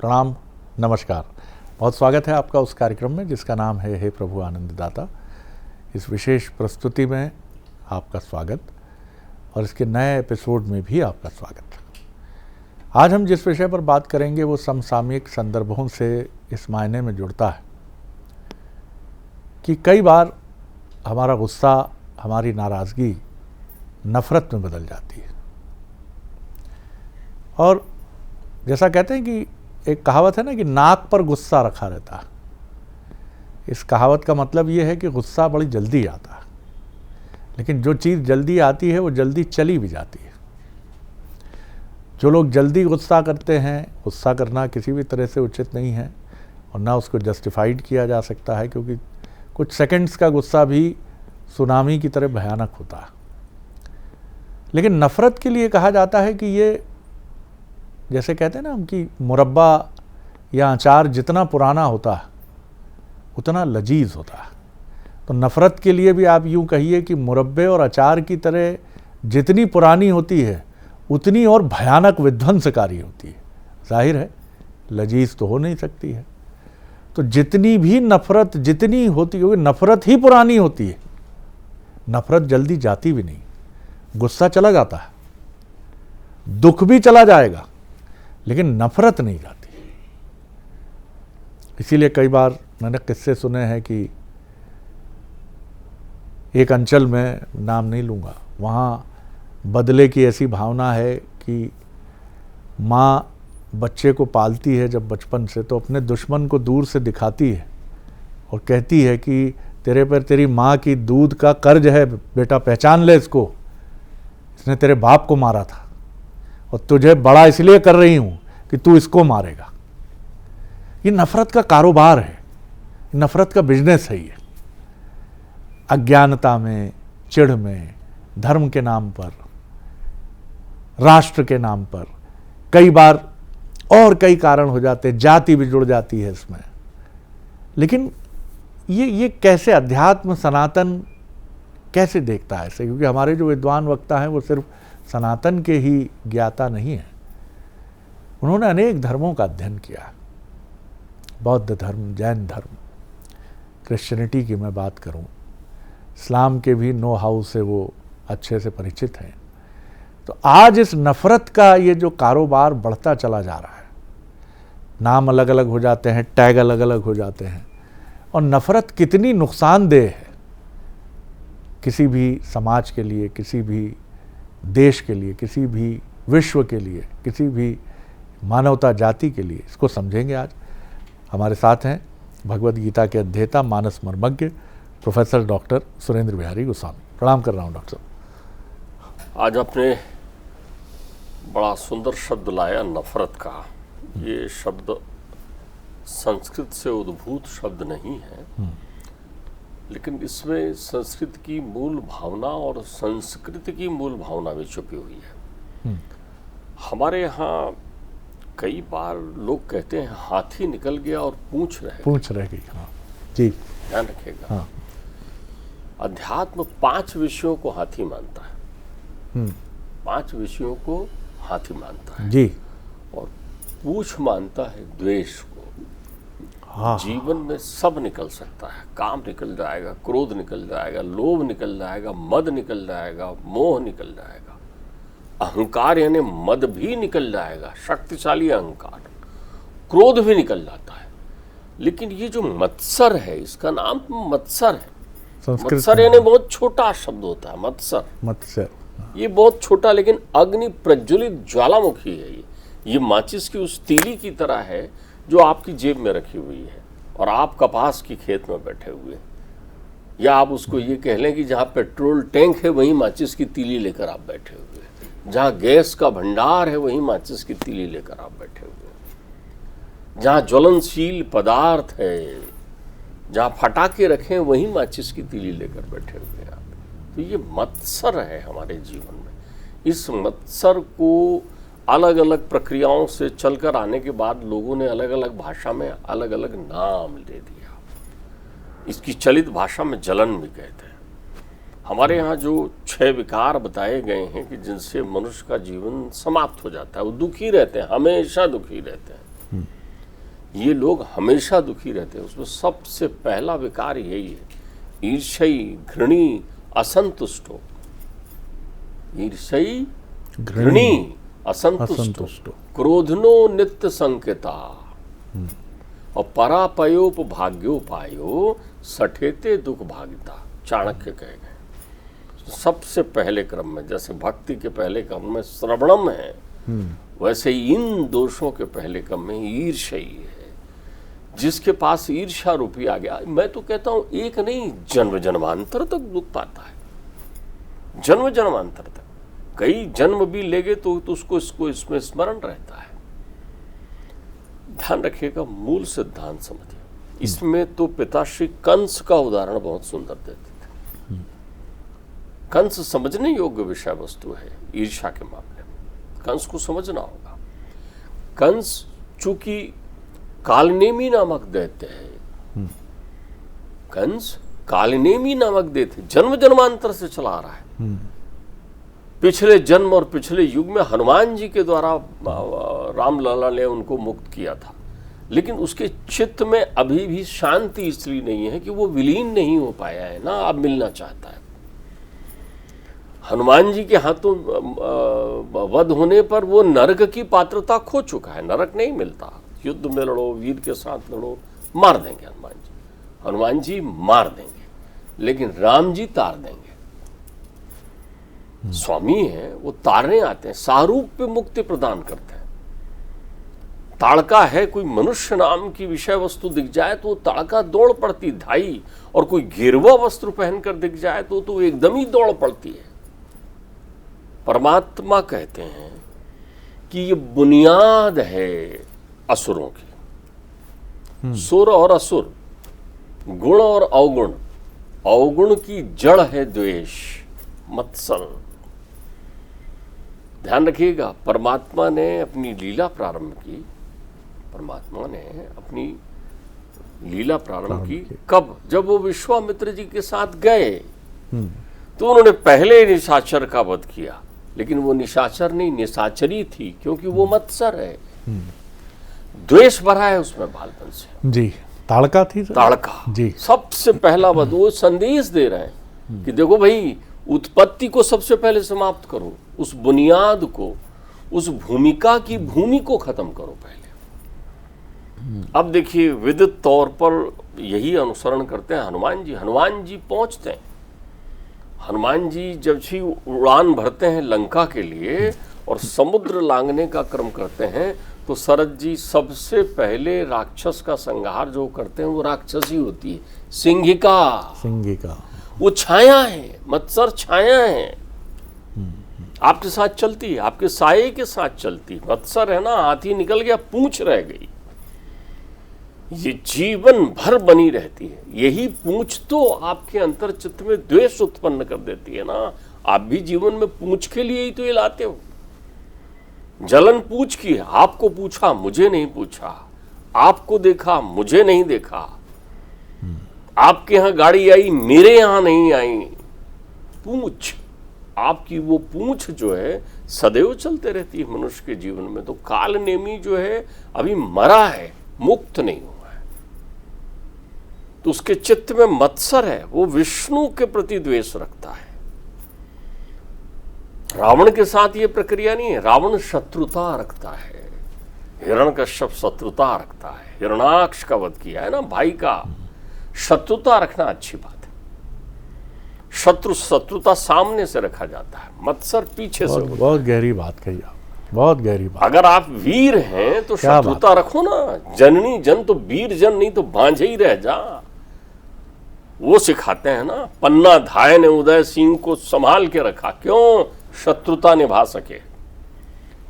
प्रणाम, नमस्कार। बहुत स्वागत है आपका उस कार्यक्रम में जिसका नाम है हे प्रभु आनंददाता। इस विशेष प्रस्तुति में आपका स्वागत और इसके नए एपिसोड में भी आपका स्वागत। आज हम जिस विषय पर बात करेंगे वो समसामयिक संदर्भों से इस मायने में जुड़ता है कि कई बार हमारा गुस्सा, हमारी नाराज़गी नफ़रत में बदल जाती है। और जैसा कहते हैं कि एक कहावत है ना कि नाक पर गुस्सा रखा रहता है। इस कहावत का मतलब ये है कि गुस्सा बड़ी जल्दी आता है, लेकिन जो चीज़ जल्दी आती है वो जल्दी चली भी जाती है। जो लोग जल्दी गुस्सा करते हैं, गुस्सा करना किसी भी तरह से उचित नहीं है और ना उसको जस्टिफाइड किया जा सकता है, क्योंकि कुछ सेकंड्स का गुस्सा भी सुनामी की तरह भयानक होता है। लेकिन नफ़रत के लिए कहा जाता है कि ये जैसे कहते हैं ना हम कि मुरब्बा या अचार जितना पुराना होता है उतना लजीज होता है। तो नफ़रत के लिए भी आप यूँ कहिए कि मुरब्बे और अचार की तरह जितनी पुरानी होती है उतनी और भयानक विध्वंसकारी होती है। जाहिर है लजीज तो हो नहीं सकती है। तो जितनी भी नफ़रत जितनी होती है, नफ़रत ही पुरानी होती है। नफ़रत जल्दी जाती भी नहीं, गुस्सा चला जाता है, दुख भी चला जाएगा, लेकिन नफ़रत नहीं जाती। इसीलिए कई बार मैंने किस्से सुने हैं कि एक अंचल में, नाम नहीं लूँगा, वहाँ बदले की ऐसी भावना है कि माँ बच्चे को पालती है जब बचपन से, तो अपने दुश्मन को दूर से दिखाती है और कहती है कि तेरे पर तेरी माँ की दूध का कर्ज है बेटा, पहचान ले इसको, इसने तेरे बाप को मारा था और तुझे बड़ा इसलिए कर रही हूं कि तू इसको मारेगा। ये नफ़रत का कारोबार है, नफ़रत का बिजनेस है। ये अज्ञानता में, चिढ़ में, धर्म के नाम पर, राष्ट्र के नाम पर, कई बार और कई कारण हो जाते हैं, जाति भी जुड़ जाती है इसमें। लेकिन ये कैसे अध्यात्म सनातन कैसे देखता है इसे? क्योंकि हमारे जो विद्वान वक्ता हैं वो सिर्फ सनातन के ही ज्ञाता नहीं है, उन्होंने अनेक धर्मों का अध्ययन किया। बौद्ध धर्म, जैन धर्म, क्रिश्चियनिटी की मैं बात करूं, इस्लाम के भी नो हाउ से वो अच्छे से परिचित हैं। तो आज इस नफ़रत का ये जो कारोबार बढ़ता चला जा रहा है, नाम अलग अलग हो जाते हैं, टैग अलग अलग हो जाते हैं, और नफ़रत कितनी नुकसानदेह है किसी भी समाज के लिए, किसी भी देश के लिए, किसी भी विश्व के लिए, किसी भी मानवता जाति के लिए, इसको समझेंगे आज। हमारे साथ हैं भगवद गीता के अध्येता, मानस मर्मज्ञ प्रोफेसर डॉक्टर सुरेंद्र बिहारी गोस्वामी। प्रणाम कर रहा हूँ डॉक्टर साहब। आज आपने बड़ा सुंदर शब्द लाया, नफ़रत का। ये शब्द संस्कृत से उद्भूत शब्द नहीं है, लेकिन इसमें संस्कृत की मूल भावना और संस्कृति की मूल भावना भी छुपी हुई है। हमारे यहाँ कई बार लोग कहते हैं हाथी निकल गया और पूंछ रह गई। हाँ जी, ध्यान रखिएगा। हाँ। अध्यात्म 5 विषयों को हाथी मानता है। 5 विषयों को हाथी मानता है जी, और पूंछ मानता है द्वेष को। हाँ। जीवन में सब निकल सकता है, काम निकल जाएगा, क्रोध निकल जाएगा, लोभ निकल जाएगा, मद निकल जाएगा, मोह निकल जाएगा, अहंकार यानी मद भी निकल जाएगा, शक्तिशाली अहंकार, क्रोध भी निकल जाता है। लेकिन ये जो मत्सर है, इसका नाम मत्सर है। मत्सर यानी बहुत छोटा शब्द होता है, मत्सर। ये बहुत छोटा, लेकिन अग्नि प्रज्वलित ज्वालामुखी है। ये माचिस की उस तीली की तरह है जो आपकी जेब में रखी हुई है और आप कपास की खेत में बैठे हुए, या आप उसको ये कह लें कि जहाँ पेट्रोल टैंक है वहीं माचिस की तीली लेकर आप बैठे हुए, जहाँ गैस का भंडार है वहीं माचिस की तीली लेकर आप बैठे हुए, जहाँ ज्वलनशील पदार्थ है, जहाँ फटाके रखे वहीं माचिस की तीली लेकर बैठे हुए आप। तो ये मत्सर है हमारे जीवन में। इस मत्सर को अलग अलग प्रक्रियाओं से चलकर आने के बाद लोगों ने अलग अलग भाषा में अलग अलग नाम दे दिया। इसकी चलित भाषा में जलन भी कहते हैं। हमारे यहाँ जो 6 विकार बताए गए हैं कि जिनसे मनुष्य का जीवन समाप्त हो जाता है, वो दुखी रहते हैं, हमेशा दुखी रहते हैं। ये लोग हमेशा दुखी रहते हैं। उसमें सबसे पहला विकार यही है, ईर्ष्यी घृणी असंतुष्टो। ईर्ष्यी घृणी असंतुष्टो, क्रोधनो नित्य संकेता, और परापयोपभाग्योपायो सठेते दुख भागिता, चाणक्य कह गए। सबसे पहले क्रम में, जैसे भक्ति के पहले क्रम में श्रवणम है, वैसे इन दोषों के पहले क्रम में ईर्ष्या है। जिसके पास ईर्ष्या रूपी आ गया, मैं तो कहता हूं एक नहीं, जन्म जन्मांतर तक दुख पाता है, जन्म जन्मांतर तक। कई जन्म भी लेगे तो उसको इसमें स्मरण रहता है। ध्यान रखिएगा, मूल सिद्धांत समझिए। इसमें तो पिताश्री कंस का उदाहरण बहुत सुंदर देते थे। कंस समझने योग्य विषय वस्तु है ईर्ष्या के मामले में, कंस को समझना होगा। कंस चूंकि कालनेमी नामक दैत्य है, कंस कालनेमी नामक दैत्य जन्म जन्मांतर से चला आ रहा है। पिछले जन्म और पिछले युग में हनुमान जी के द्वारा रामलला ने उनको मुक्त किया था, लेकिन उसके चित्त में अभी भी शांति इसलिए नहीं है कि वो विलीन नहीं हो पाया है ना, अब मिलना चाहता है। हनुमान जी के हाथों वध होने पर वो नरक की पात्रता खो चुका है, नरक नहीं मिलता। युद्ध में लड़ो, वीर के साथ लड़ो, मार देंगे हनुमान जी, हनुमान जी मार देंगे, लेकिन राम जी तार देंगे। स्वामी है, वो तारने आते हैं, सारूप पे मुक्ति प्रदान करते हैं। ताड़का है, कोई मनुष्य नाम की विषय वस्तु दिख जाए तो ताड़का दौड़ पड़ती धाई, और कोई गिरवा वस्त्र पहनकर दिख जाए तो एकदम ही दौड़ पड़ती है। परमात्मा कहते हैं कि ये बुनियाद है असुरों की, सुर और असुर, गुण और अवगुण। अवगुण की जड़ है द्वेष, मत्सर। ध्यान रखिएगा, परमात्मा ने अपनी लीला प्रारंभ की, परमात्मा ने अपनी लीला प्रारंभ की कब? जब वो विश्वामित्र जी के साथ गए तो उन्होंने पहले निशाचर का वध किया, लेकिन वो निशाचर नहीं, निशाचरी थी, क्योंकि वो मत्सर है, द्वेष भरा है उसमें बालपन से। जी, ताड़का थी, ताड़का जी। सबसे पहला वध, वो संदेश दे रहे हैं कि देखो भाई, उत्पत्ति को सबसे पहले समाप्त करो, उस बुनियाद को, उस भूमिका की भूमि को खत्म करो पहले। अब देखिए, विदित तौर पर यही अनुसरण करते हैं हनुमान जी। हनुमान जी पहुंचते हैं, हनुमान जी जब ही उड़ान भरते हैं लंका के लिए और समुद्र लांघने का क्रम करते हैं, तो शरद जी सबसे पहले राक्षस का संहार जो करते हैं वो राक्षसी होती है, सिंहिका। सिंहिका वो छाया है, मत्सर छाया है, आपके साथ चलती है, आपके साये के साथ चलती। मत्सर है ना, हाथी निकल गया, पूंछ रह गई, ये जीवन भर बनी रहती है। यही पूंछ तो आपके अंतर चित्त में द्वेष उत्पन्न कर देती है ना। आप भी जीवन में पूंछ के लिए ही तो ये लाते हो। जलन पूंछ की है, आपको पूछा, मुझे नहीं पूछा, आपको देखा, मुझे नहीं देखा, आपके यहां गाड़ी आई, मेरे यहां नहीं आई। पूंछ, आपकी वो पूंछ जो है सदैव चलते रहती है मनुष्य के जीवन में। तो काल नेमी जो है अभी मरा है, मुक्त नहीं हुआ है, तो उसके चित्त में मत्सर है, वो विष्णु के प्रति द्वेष रखता है। रावण के साथ ये प्रक्रिया नहीं है, रावण शत्रुता रखता है, हिरण्यकश्यप शत्रुता रखता है, हिरण्याक्ष का वध किया है ना भाई का। शत्रुता रखना अच्छी बात है, शत्रुता सामने से रखा जाता है, मत्सर पीछे से। बहुत गहरी बात कही आप, बहुत गहरी बात। अगर आप वीर हैं तो शत्रुता रखो ना, जननी जन तो वीर जन, नहीं तो बांझे ही रह जा। वो सिखाते हैं ना, पन्ना धाय ने उदय सिंह को संभाल के रखा, क्यों? शत्रुता निभा सके।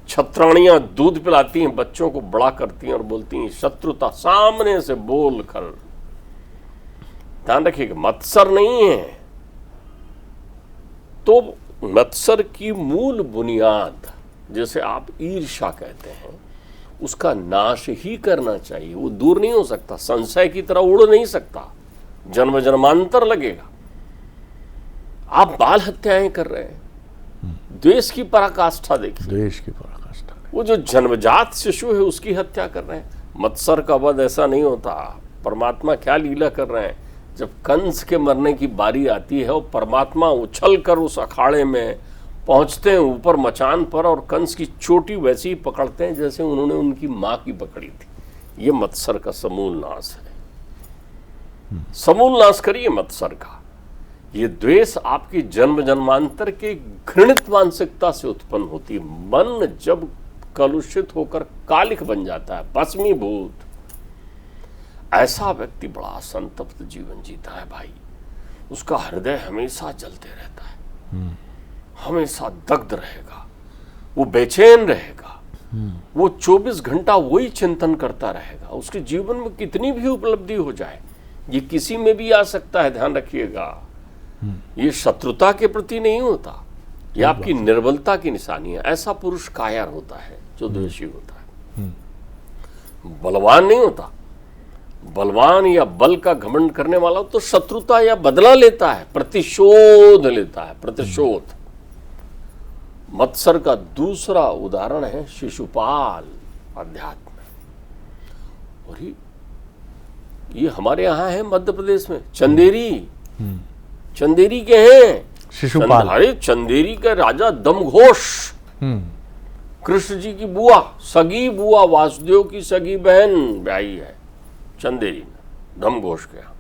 छत्राणियां दूध पिलाती हैं, बच्चों को बड़ा करती हैं और बोलती हैं शत्रुता, सामने से बोल कर। ध्यान रखिएगा, मत्सर नहीं है। तो मत्सर की मूल बुनियाद, जैसे आप ईर्ष्या कहते हैं, उसका नाश ही करना चाहिए। वो दूर नहीं हो सकता, संशय की तरह उड़ नहीं सकता, जन्म जन्मांतर लगेगा। आप बाल हत्याएं कर रहे हैं, द्वेष की पराकाष्ठा देखिए, द्वेष की पराकाष्ठा। वो जो जन्मजात शिशु है उसकी हत्या कर रहे हैं। मत्सर का वध ऐसा नहीं होता। परमात्मा क्या लीला कर रहे हैं, जब कंस के मरने की बारी आती है और परमात्मा उछल कर उस अखाड़े में पहुंचते हैं ऊपर मचान पर, और कंस की चोटी वैसी ही पकड़ते हैं जैसे उन्होंने उनकी मां की पकड़ी थी। ये मत्सर का समूल नाश है। समूल नाश करिए मत्सर का। ये द्वेष आपकी जन्म जन्मांतर के घृणित मानसिकता से उत्पन्न होती है। मन जब कलुषित होकर कालिक बन जाता है, भस्मीभूत, ऐसा व्यक्ति बड़ा संतप्त जीवन जीता है भाई। उसका हृदय हमेशा जलते रहता है, हमेशा दग्ध रहेगा, वो बेचैन रहेगा, वो 24 घंटा वही चिंतन करता रहेगा। उसके जीवन में कितनी भी उपलब्धि हो जाए, ये किसी में भी आ सकता है, ध्यान रखिएगा। ये शत्रुता के प्रति नहीं होता, ये आपकी निर्बलता की निशानी है। ऐसा पुरुष कायर होता है जो द्वेषी होता है, बलवान नहीं होता। बलवान या बल का घमंड करने वाला तो शत्रुता या बदला लेता है, प्रतिशोध लेता है, प्रतिशोध। मत्सर का दूसरा उदाहरण है शिशुपाल अध्यात्म में। और ये हमारे यहां है मध्य प्रदेश में, चंदेरी। चंदेरी के हैं शिशुपाल। अरे चंदेरी का राजा दमघोष, कृष्ण जी की बुआ, सगी बुआ, वासुदेव की सगी बहन ब्याही है चंदेरी में, दमघोष के यहाँ।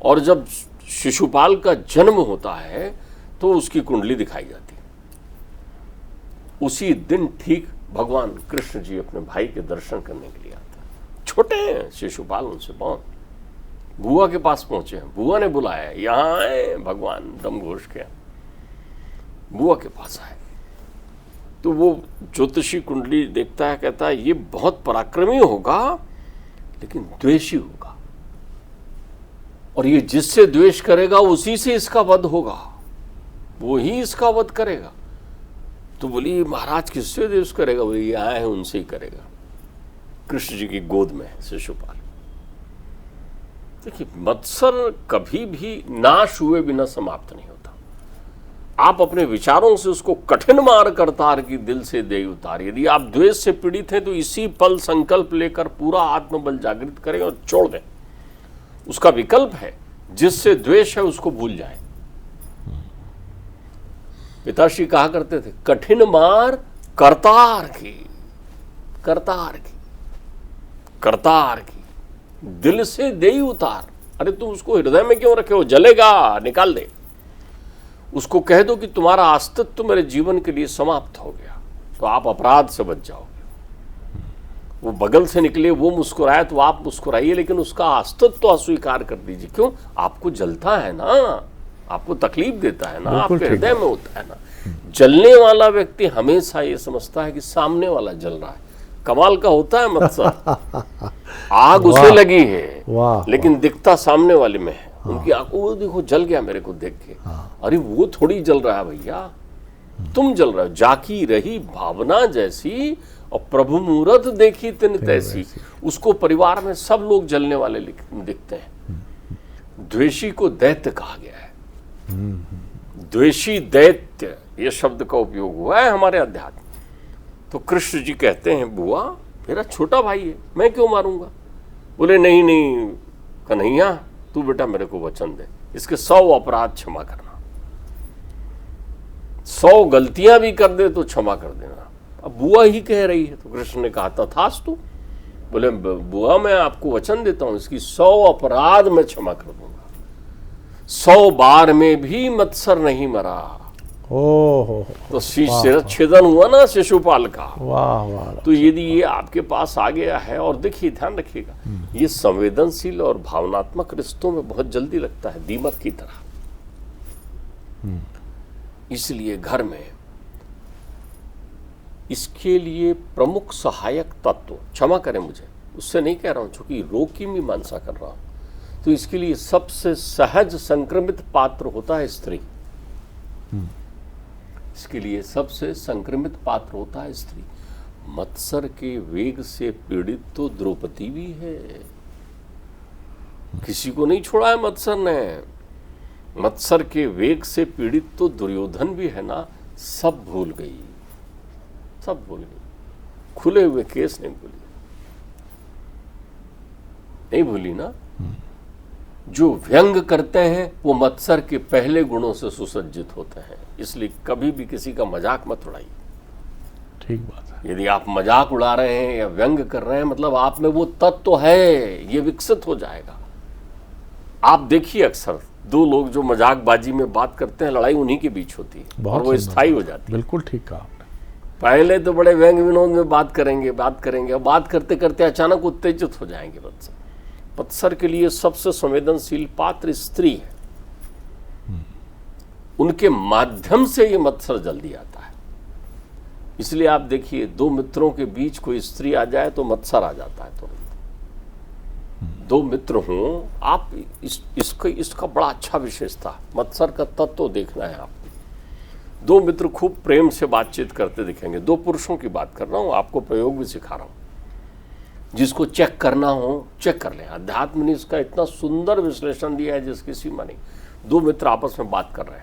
और जब शिशुपाल का जन्म होता है तो उसकी कुंडली दिखाई जाती है। उसी दिन ठीक भगवान कृष्ण जी अपने भाई के दर्शन करने के लिए आते हैं। छोटे हैं शिशुपाल, उनसे बहुत। बुआ के पास पहुंचे हैं, बुआ ने बुलाया, यहाँ आए भगवान दमघोष के यहाँ। बुआ के पास आए तो वो ज्योतिषी कुंडली देखता है, कहता है ये बहुत पराक्रमी होगा लेकिन द्वेषी होगा, और ये जिससे द्वेष करेगा उसी से इसका वध होगा, वो ही इसका वध करेगा। तो बोली महाराज किससे द्वेष करेगा? बोली ये आए हैं उनसे ही करेगा। कृष्ण जी की गोद में है शिशुपाल। देखिए मत्सर कभी भी नाश हुए बिना समाप्त नहीं होता। आप अपने विचारों से उसको कठिन मार करतार की दिल से दे उतार। यदि आप द्वेष से पीड़ित हैं तो इसी पल संकल्प लेकर पूरा आत्मबल जागृत करें और छोड़ दें। उसका विकल्प है, जिससे द्वेष है उसको भूल जाए। पिताश्री कहा करते थे, कठिन मार करतार की, करतार की, करतार की, दिल से दे उतार। अरे तुम उसको हृदय में क्यों रखे हो? जलेगा, निकाल दे। उसको कह दो कि तुम्हारा अस्तित्व मेरे जीवन के लिए समाप्त हो गया, तो आप अपराध से बच जाओगे। वो बगल से निकले, वो मुस्कुराए तो आप मुस्कुराइए, लेकिन उसका अस्तित्व अस्वीकार कर दीजिए। क्यों? आपको जलता है ना, आपको तकलीफ देता है ना, आपके हृदय में होता है ना। जलने वाला व्यक्ति हमेशा ये समझता है कि सामने वाला जल रहा है। कमाल का होता है मत्सर। आग उसे लगी है लेकिन दिखता सामने वाले में है। उनकी आंख, वो देखो जल गया मेरे को देख के। अरे वो थोड़ी जल रहा है भैया, तुम जल रहे हो। जाकी रही भावना जैसी और प्रभु मूरत देखी तिन तैसी। उसको परिवार में सब लोग जलने वाले दिखते हैं। द्वेषी को दैत्य कहा गया है। द्वेषी दैत्य, ये शब्द का उपयोग हुआ है हमारे अध्यात्म। तो कृष्ण जी कहते हैं, बुआ मेरा छोटा भाई है, मैं क्यों मारूंगा? बोले नहीं नहीं कन्हैया, तू बेटा मेरे को वचन दे, इसके 100 अपराध क्षमा करना, 100 गलतियां भी कर दे तो क्षमा कर देना। अब बुआ ही कह रही है तो कृष्ण ने कहा तथास्तु। बोले बुआ मैं आपको वचन देता हूं, इसकी 100 अपराध मैं क्षमा कर दूंगा। 100 बार में भी मत्सर नहीं मरा। तो शिरच्छेदन हुआ ना शिशुपाल का। वाह वाह। तो यदि ये आपके पास आ गया है, और देखिए ध्यान रखिएगा, ये संवेदनशील और भावनात्मक रिश्तों में बहुत जल्दी लगता है, दीमक की तरह। इसलिए घर में इसके लिए प्रमुख सहायक तत्व, क्षमा करें मुझे, उससे नहीं कह रहा हूं, चूंकि रोग की मीमांसा कर रहा हूं, तो इसके लिए सबसे सहज संक्रमित पात्र होता है स्त्री। इसके लिए सबसे संक्रमित पात्र होता है स्त्री। मत्सर के वेग से पीड़ित तो द्रौपदी भी है, किसी को नहीं छोड़ा है मत्सर ने। मत्सर के वेग से पीड़ित तो दुर्योधन भी है ना, सब भूल गई, सब भूल गई, खुले हुए केस नहीं भूली। नहीं भूली ना? जो व्यंग करते हैं वो मत्सर के पहले गुणों से सुसज्जित होते हैं, इसलिए कभी भी किसी का मजाक मत उड़ाइए। ठीक बात है। यदि आप मजाक उड़ा रहे हैं या व्यंग कर रहे हैं, मतलब आप में वो तत्व तो है, ये विकसित हो जाएगा। आप देखिए अक्सर दो लोग जो मजाकबाजी में बात करते हैं, लड़ाई उन्हीं के बीच होती है और वो स्थायी हो जाती है। बिल्कुल ठीक कहा आपने। पहले तो बड़े व्यंग विनोद में बात करेंगे, बात करते करते अचानक उत्तेजित हो जाएंगे। मत्सर के लिए सबसे संवेदनशील पात्र स्त्री है, उनके माध्यम से ये मत्सर जल्दी आता है। इसलिए आप देखिए, दो मित्रों के बीच कोई स्त्री आ जाए तो मत्सर आ जाता है तुरंत। दो मित्र हों, आप इसका बड़ा अच्छा विशेषता, मत्सर का तत्व देखना है आपको। दो मित्र खूब प्रेम से बातचीत करते दिखेंगे, दो पुरुषों की बात कर रहा हूं, आपको प्रयोग भी सिखा रहा हूं। जिसको चेक करना हो चेक कर लें। अध्यात्म ने इसका इतना सुंदर विश्लेषण दिया है जिसकी सीमा नहीं। दो मित्र आपस में बात कर रहे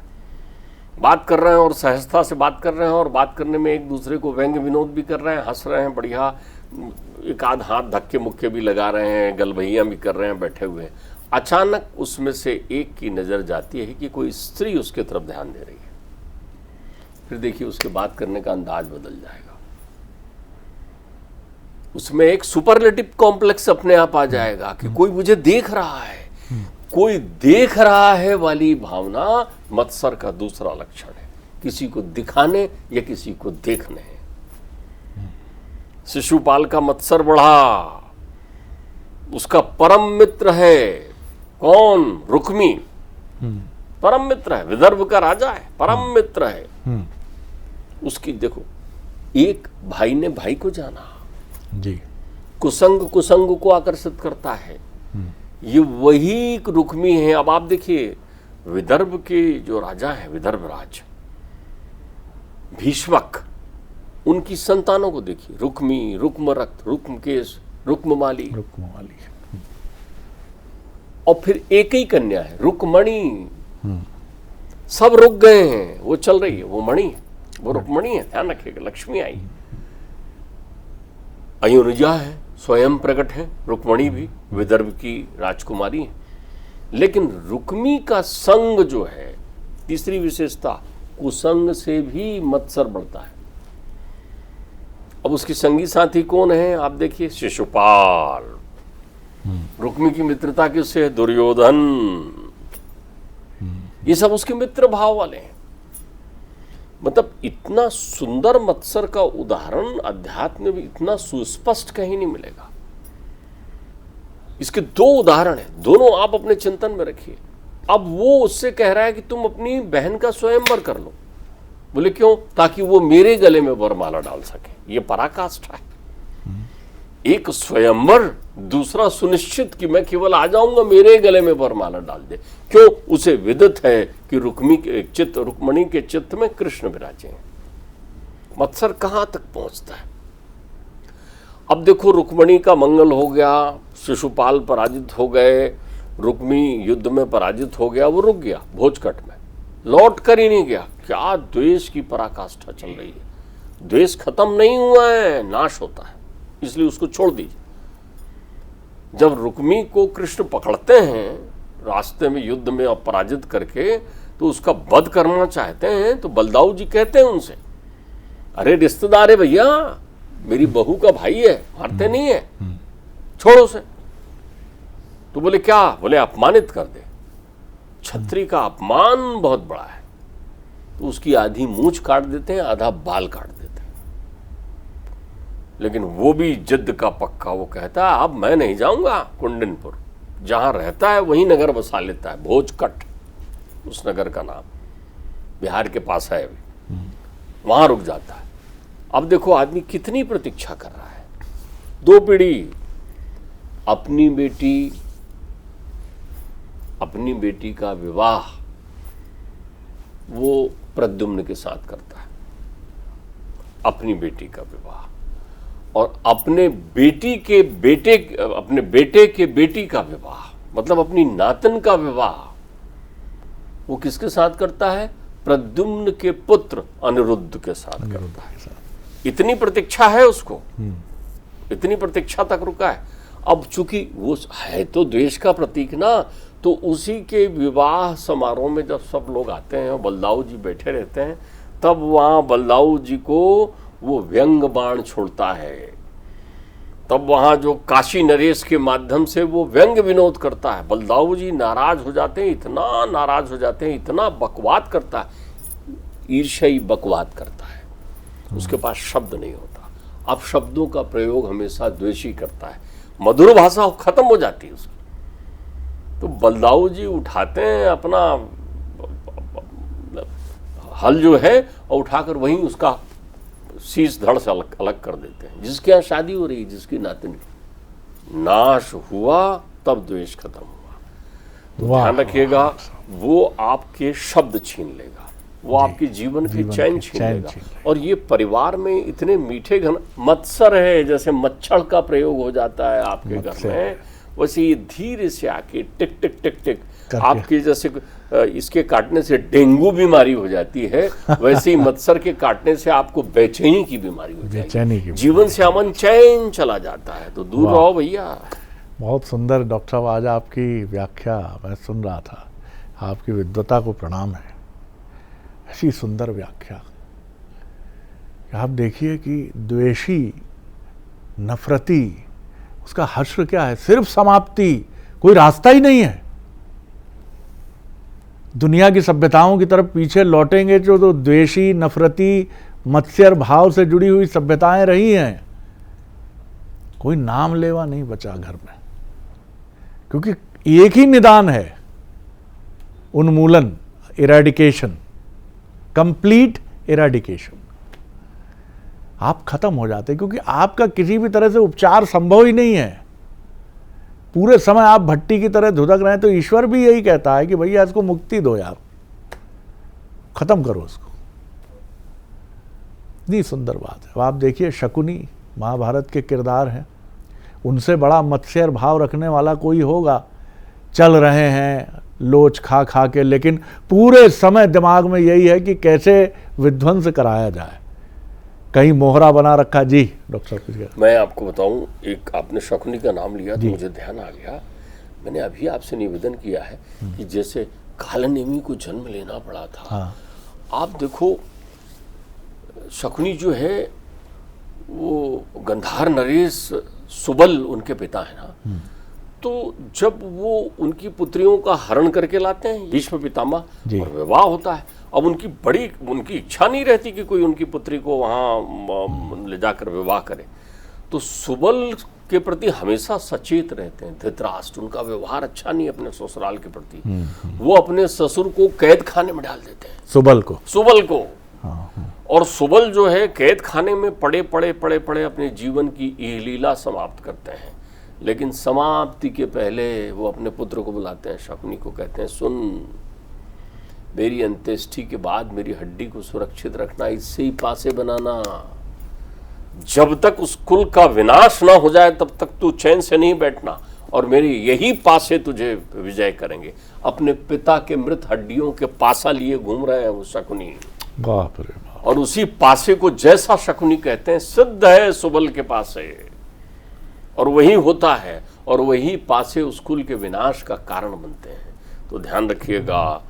हैं और सहजता से बात कर रहे हैं, और बात करने में एक दूसरे को व्यंग विनोद भी कर रहे हैं, हंस रहे हैं, बढ़िया एक आध हाथ धक्के मुक्के भी लगा रहे हैं, गलभैया भी कर रहे हैं बैठे हुए। अचानक उसमें से एक की नजर जाती है कि कोई स्त्री उसके तरफ ध्यान दे रही है। फिर देखिए उसके बात करने का अंदाज बदल जाएगा, उसमें एक सुपरलेटिव कॉम्प्लेक्स अपने आप आ जाएगा कि कोई मुझे देख रहा है, कोई देख रहा है वाली भावना मत्सर का दूसरा लक्षण है, किसी को दिखाने या किसी को देखने। शिशुपाल का मत्सर बढ़ा, उसका परम मित्र है कौन? रुक्मी परम मित्र है, विदर्भ का राजा है, परम मित्र है। उसकी देखो, एक भाई ने भाई को जाना जी, कुसंग को आकर्षित करता है। ये वही रुक्मी है। अब आप देखिए, विदर्भ के जो राजा है, विदर्भ राज भीष्मक, उनकी संतानों को देखिए, रुक्मी, रुक्मरक्त, रुक्मकेश, रुक्ममाली, और फिर एक ही कन्या है रुक्मणी। सब रुक गए हैं, वो चल रही है, वो मणि है, वो रुक्मणी है, ध्यान रखिएगा, लक्ष्मी आई। अयोनिजा है, स्वयं प्रकट है, रुक्मणी भी विदर्भ की राजकुमारी है। लेकिन रुक्मी का संग जो है, तीसरी विशेषता, कुसंग से भी मत्सर बढ़ता है। अब उसकी संगी साथी कौन है? आप देखिए, शिशुपाल। रुक्मी की मित्रता किससे है? दुर्योधन। ये सब उसके मित्र भाव वाले हैं। मतलब इतना सुंदर मत्सर का उदाहरण अध्यात्म में भी इतना सुस्पष्ट कहीं नहीं मिलेगा। इसके दो उदाहरण हैं, दोनों आप अपने चिंतन में रखिए। अब वो उससे कह रहा है कि तुम अपनी बहन का स्वयंवर कर लो। बोले क्यों? ताकि वो मेरे गले में वरमाला डाल सके। ये पराकाष्ठा है। एक स्वयंवर, दूसरा सुनिश्चित कि मैं केवल आ जाऊंगा, मेरे गले में वरमाला डाल दे। क्यों? उसे विदित है कि रुक्मणी के चित्त में कृष्ण विराजे हैं। मत्सर कहां तक पहुंचता है? अब देखो, रुक्मणी का मंगल हो गया, शिशुपाल पराजित हो गए, रुक्मी युद्ध में पराजित हो गया, वो रुक गया भोजकट में, लौट कर ही नहीं गया। क्या द्वेष की पराकाष्ठा चल रही है। द्वेष खत्म नहीं हुआ है, नाश होता है, इसलिए उसको छोड़ दीजिए। जब रुक्मी को कृष्ण पकड़ते हैं रास्ते में युद्ध में और पराजित करके, तो उसका वध करना चाहते हैं, तो बलदाऊ जी कहते हैं उनसे, अरे रिश्तेदार है भैया, मेरी बहू का भाई है, मारते नहीं है, छोड़ो उसे। तो बोले क्या? बोले अपमानित कर दे। छत्री का अपमान बहुत बड़ा है, तो उसकी आधी मूंछ काट देते हैं, आधा बाल काट देते हैं। लेकिन वो भी जिद का पक्का, वो कहता है अब मैं नहीं जाऊंगा कुंडनपुर, जहां रहता है वही नगर बसा लेता है, भोजकट उस नगर का नाम, बिहार के पास है अभी, वहां रुक जाता है। अब देखो आदमी कितनी प्रतीक्षा कर रहा है, 2 पीढ़ी। अपनी बेटी का विवाह वो प्रद्युम्न के साथ करता है, अपनी बेटी का विवाह, और अपने बेटे के बेटी का विवाह, मतलब अपनी नातन का विवाह, वो किसके साथ करता है? प्रद्युम्न के पुत्र अनिरुद्ध के साथ करता है। इतनी प्रतीक्षा है उसको, इतनी प्रतीक्षा तक रुका है। अब चूंकि वो है तो द्वेष का प्रतीक ना, तो उसी के विवाह समारोह में जब सब लोग आते हैं, बलदाऊ जी बैठे रहते हैं, तब वहाँ बलदाऊ जी को वो व्यंग बाण छोड़ता है। तब वहाँ जो काशी नरेश के माध्यम से वो व्यंग विनोद करता है। बलदाऊ जी नाराज हो जाते हैं, इतना नाराज हो जाते हैं, इतना बकवाद करता है, ईर्ष्याई बकवाद करता है, उसके पास शब्द नहीं होता। अब शब्दों का प्रयोग हमेशा द्वेषी करता है, मधुर भाषा खत्म हो जाती है उसकी। तो बलदाऊ जी उठाते हैं अपना हल जो है और उठाकर वहीं उसका शीश धड़ से अलग अलग कर देते हैं। जिसके यहाँ शादी हो रही, जिसकी नातिन, नाश हुआ तब द्वेष खत्म हुआ। तो ध्यान रखिएगा, वो आपके शब्द छीन लेगा, वो आपके जीवन के चैन छीन लेगा। और ये परिवार में इतने मीठे घन मत्सर है, जैसे मच्छर का प्रयोग हो जाता है आपके घर में, वैसे ये धीरे से आके टिक टिक टिक टिक आपके जैसे इसके काटने से डेंगू बीमारी हो जाती है, वैसे ही मत्सर के काटने से आपको बेचैनी की बीमारी हो जाएगी, जीवन से अमन चैन चला जाता है। तो दूर रहो भैया। बहुत सुंदर डॉक्टर साहब, आज आपकी व्याख्या मैं सुन रहा था, आपकी विद्वता को प्रणाम है। ऐसी सुंदर व्याख्या। आप देखिए कि द्वेषी, नफरती, उसका हश्र क्या है? सिर्फ समाप्ति, कोई रास्ता ही नहीं है। दुनिया की सभ्यताओं की तरफ पीछे लौटेंगे जो तो द्वेषी, नफरती, मत्सर भाव से जुड़ी हुई सभ्यताएं रही हैं, कोई नाम लेवा नहीं बचा घर में, क्योंकि एक ही निदान है, उन्मूलन, इरेडिकेशन, कंप्लीट इरेडिकेशन। आप खत्म हो जाते हैं, क्योंकि आपका किसी भी तरह से उपचार संभव ही नहीं है। पूरे समय आप भट्टी की तरह धुधक रहे हैं, तो ईश्वर भी यही कहता है कि भैया इसको मुक्ति दो यार, खत्म करो उसको। इतनी सुंदर बात है। अब आप देखिए, शकुनी महाभारत के किरदार हैं, उनसे बड़ा मत्सर भाव रखने वाला कोई होगा? चल रहे हैं लोच खा खा के, लेकिन पूरे समय दिमाग में यही है कि कैसे विध्वंस कराया जाए, कहीं मोहरा बना रखा। जी डॉक्टर साहब, मैं आपको बताऊं, एक आपने शकुनी का नाम लिया तो मुझे ध्यान आ गया। मैंने अभी आपसे निवेदन किया है कि जैसे कालनेमी को जन्म लेना पड़ा था। हाँ। आप देखो, शकुनी जो है वो गंधार नरेश सुबल उनके पिता है ना, तो जब वो उनकी पुत्रियों का हरण करके लाते हैं भीष्म पितामह, और विवाह होता है। अब उनकी इच्छा नहीं रहती कि कोई उनकी पुत्री को वहां ले जाकर विवाह करे, तो सुबल के प्रति हमेशा सचेत रहते हैं। धृतराष्ट्र, उनका व्यवहार अच्छा नहीं अपने ससुराल के प्रति, वो अपने ससुर को कैद खाने में डाल देते हैं, सुबल को। और सुबल जो है कैद खाने में पड़े पड़े अपने जीवन की यह लीला समाप्त करते हैं। लेकिन समाप्ति के पहले वो अपने पुत्र को बुलाते हैं, शकुनी को, कहते हैं, सुन, मेरी अंत्येष्टि के बाद मेरी हड्डी को सुरक्षित रखना, इससे ही पासे बनाना। जब तक उस कुल का विनाश ना हो जाए तब तक तू चैन से नहीं बैठना, और मेरे यही पासे तुझे विजय करेंगे। अपने पिता के मृत हड्डियों के पासा लिए घूम रहे हैं वो शकुनी। बाप रे बाप। और उसी पासे को जैसा शकुनी कहते हैं, सिद्ध है सुबल के पासे, और वही होता है, और वही पासे उस कुल के विनाश का कारण बनते हैं। तो ध्यान रखिएगा,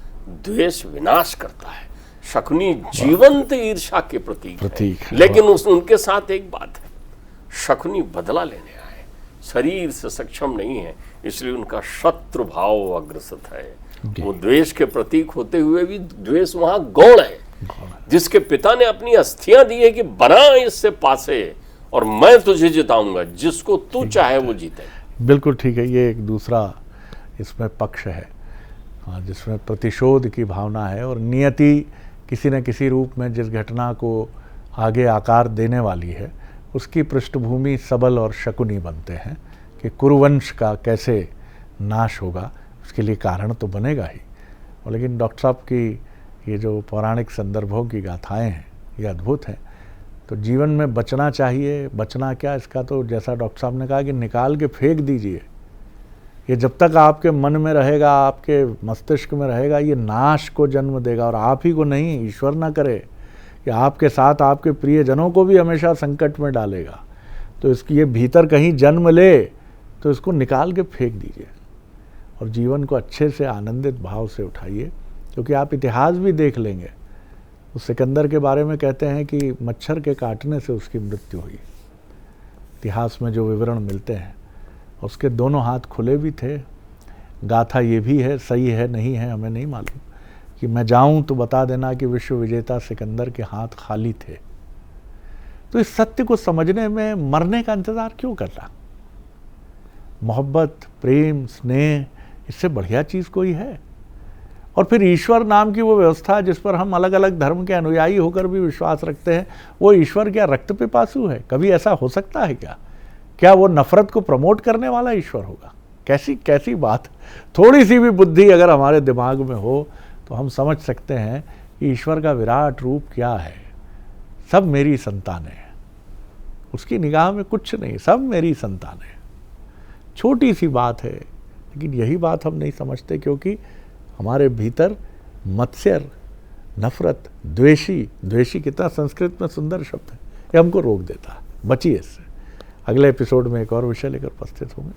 द्वेष विनाश करता है। शकुनी जीवंत ईर्ष्या के प्रतीक है। लेकिन उनके साथ एक बात है, शकुनी बदला लेने आए, शरीर से सक्षम नहीं है, इसलिए उनका शत्रु भाव अग्रसर है। वो द्वेष के प्रतीक होते हुए भी द्वेष वहां गौण है, जिसके पिता ने अपनी अस्थियां दी है कि बना इससे पासे और मैं तुझे जिताऊंगा, जिसको तू चाहे वो जीते। बिल्कुल ठीक है। ये एक दूसरा इसमें पक्ष है, जिसमें प्रतिशोध की भावना है, और नियति किसी न किसी रूप में जिस घटना को आगे आकार देने वाली है, उसकी पृष्ठभूमि सबल और शकुनी बनते हैं कि कुरुवंश का कैसे नाश होगा, उसके लिए कारण तो बनेगा ही। और लेकिन डॉक्टर साहब की ये जो पौराणिक संदर्भों की गाथाएं हैं, ये अद्भुत हैं। तो जीवन में बचना चाहिए, बचना क्या, इसका तो जैसा डॉक्टर साहब ने कहा कि निकाल के फेंक दीजिए। ये जब तक आपके मन में रहेगा, आपके मस्तिष्क में रहेगा, ये नाश को जन्म देगा, और आप ही को नहीं, ईश्वर ना करे कि आपके साथ आपके प्रियजनों को भी हमेशा संकट में डालेगा। तो इसकी ये भीतर कहीं जन्म ले तो इसको निकाल के फेंक दीजिए और जीवन को अच्छे से आनंदित भाव से उठाइए। क्योंकि आप इतिहास भी देख लेंगे, तो सिकंदर के बारे में कहते हैं कि मच्छर के काटने से उसकी मृत्यु हुई। इतिहास में जो विवरण मिलते हैं, उसके दोनों हाथ खुले भी थे। गाथा ये भी है, सही है नहीं है हमें नहीं मालूम, कि मैं जाऊं तो बता देना कि विश्व विजेता सिकंदर के हाथ खाली थे। तो इस सत्य को समझने में मरने का इंतजार क्यों करना? मोहब्बत, प्रेम, स्नेह, इससे बढ़िया चीज कोई है? और फिर ईश्वर नाम की वो व्यवस्था जिस पर हम अलग अलग धर्म के अनुयायी होकर भी विश्वास रखते हैं, वो ईश्वर क्या रक्त पिपासु है? कभी ऐसा हो सकता है क्या? क्या वो नफरत को प्रमोट करने वाला ईश्वर होगा? कैसी कैसी बात। थोड़ी सी भी बुद्धि अगर हमारे दिमाग में हो तो हम समझ सकते हैं कि ईश्वर का विराट रूप क्या है। सब मेरी संतानें हैं, उसकी निगाह में कुछ नहीं, सब मेरी संतानें। छोटी सी बात है, लेकिन यही बात हम नहीं समझते, क्योंकि हमारे भीतर मत्सर, नफरत, द्वेषी कितना संस्कृत में सुंदर शब्द है, ये हमको रोक देता है। बचिए इससे। अगले एपिसोड में एक और विषय लेकर उपस्थित होंगे।